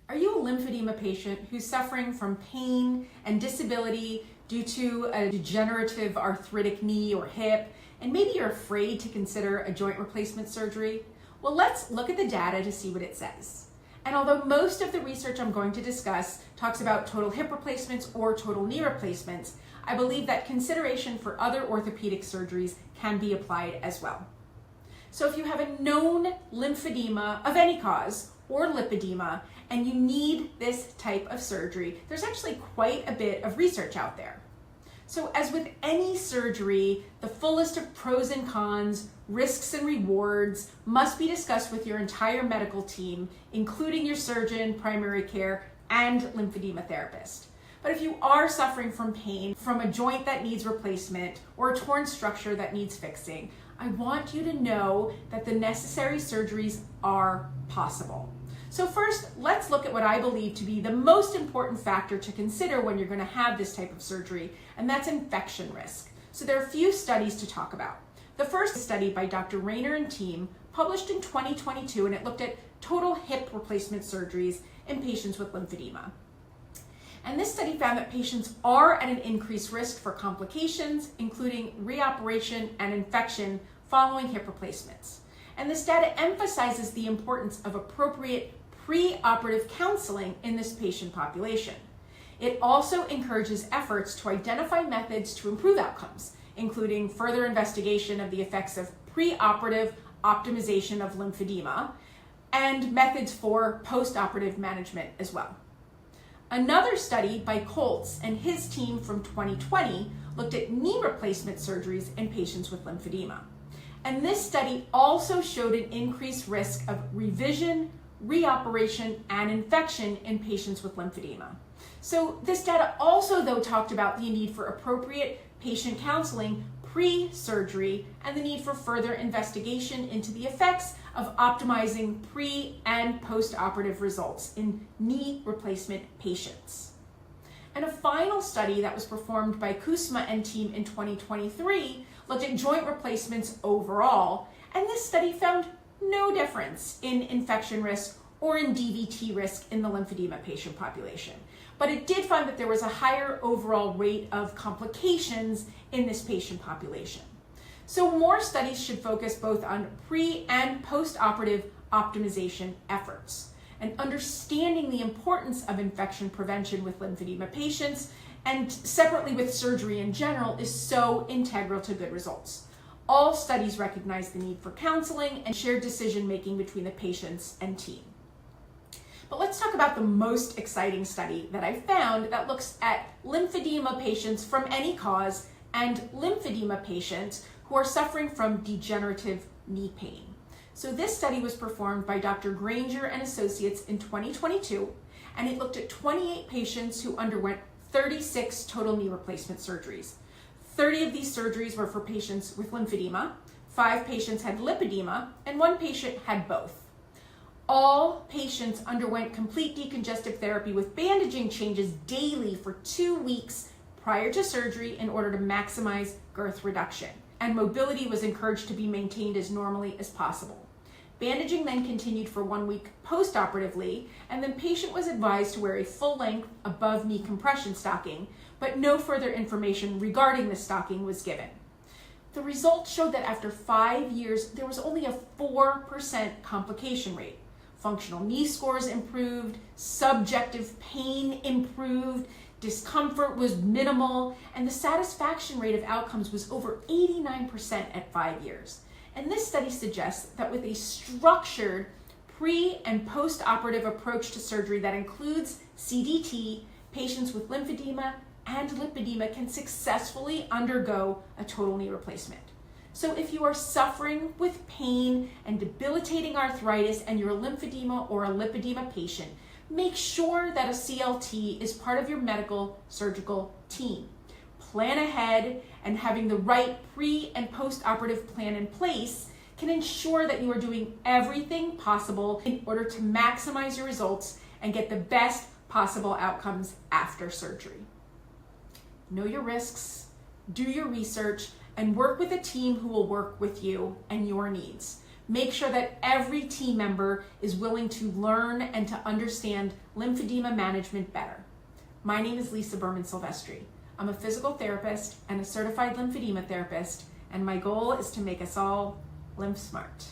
Are you a lymphedema patient who's suffering from pain and disability due to a degenerative arthritic knee or hip, and maybe you're afraid to consider a joint replacement surgery? Well, let's look at the data to see what it says. And although most of the research I'm going to discuss talks about total hip replacements or total knee replacements, I believe that consideration for other orthopedic surgeries can be applied as well. So if you have a known lymphedema of any cause or lipedema, and you need this type of surgery, there's actually quite a bit of research out there. So as with any surgery, the full list of pros and cons, risks and rewards must be discussed with your entire medical team, including your surgeon, primary care, and lymphedema therapist. But if you are suffering from pain from a joint that needs replacement or a torn structure that needs fixing, I want you to know that the necessary surgeries are possible. So first, let's look at what I believe to be the most important factor to consider when you're going to have this type of surgery, and that's infection risk. So there are a few studies to talk about. The first study by Dr. Rayner and team published in 2022, and it looked at total hip replacement surgeries in patients with lymphedema. And this study found that patients are at an increased risk for complications, including reoperation and infection following hip replacements. And this data emphasizes the importance of appropriate pre-operative counseling in this patient population. It also encourages efforts to identify methods to improve outcomes, including further investigation of the effects of pre-operative optimization of lymphedema and methods for post-operative management as well. Another study by Colts and his team from 2020 looked at knee replacement surgeries in patients with lymphedema. And this study also showed an increased risk of revision, reoperation, and infection in patients with lymphedema. So this data also, though, talked about the need for appropriate patient counseling pre-surgery and the need for further investigation into the effects of optimizing pre- and post-operative results in knee replacement patients. And a final study that was performed by Cusma and team in 2023 looked at joint replacements overall, and this study found no difference in infection risk or in DVT risk in the lymphedema patient population. But it did find that there was a higher overall rate of complications in this patient population. So more studies should focus both on pre- and post-operative optimization efforts. And understanding the importance of infection prevention with lymphedema patients and separately with surgery in general is so integral to good results. All studies recognize the need for counseling and shared decision-making between the patients and team. But let's talk about the most exciting study that I found that looks at lymphedema patients from any cause and lymphedema patients who are suffering from degenerative knee pain. So this study was performed by Dr. Granger and Associates in 2022, and it looked at 28 patients who underwent 36 total knee replacement surgeries. 30 of these surgeries were for patients with lymphedema, 5 patients had lipedema, and 1 patient had both. All patients underwent complete decongestive therapy with bandaging changes daily for 2 weeks prior to surgery in order to maximize girth reduction, and mobility was encouraged to be maintained as normally as possible. Bandaging then continued for 1 week post-operatively, and the patient was advised to wear a full-length above-knee compression stocking, but no further information regarding the stocking was given. The results showed that after 5 years, there was only a 4% complication rate. Functional knee scores improved, subjective pain improved, discomfort was minimal, and the satisfaction rate of outcomes was over 89% at 5 years. And this study suggests that with a structured pre- and post-operative approach to surgery that includes CDT, patients with lymphedema and lipedema can successfully undergo a total knee replacement. So if you are suffering with pain and debilitating arthritis and you're a lymphedema or a lipedema patient, make sure that a CLT is part of your medical surgical team. Plan ahead, and having the right pre- and post-operative plan in place can ensure that you are doing everything possible in order to maximize your results and get the best possible outcomes after surgery. Know your risks, do your research, and work with a team who will work with you and your needs. make sure that every team member is willing to learn and to understand lymphedema management better. My name is Lisa Berman Sylvestri. I'm a physical therapist and a certified lymphedema therapist, and my goal is to make us all lymph smart.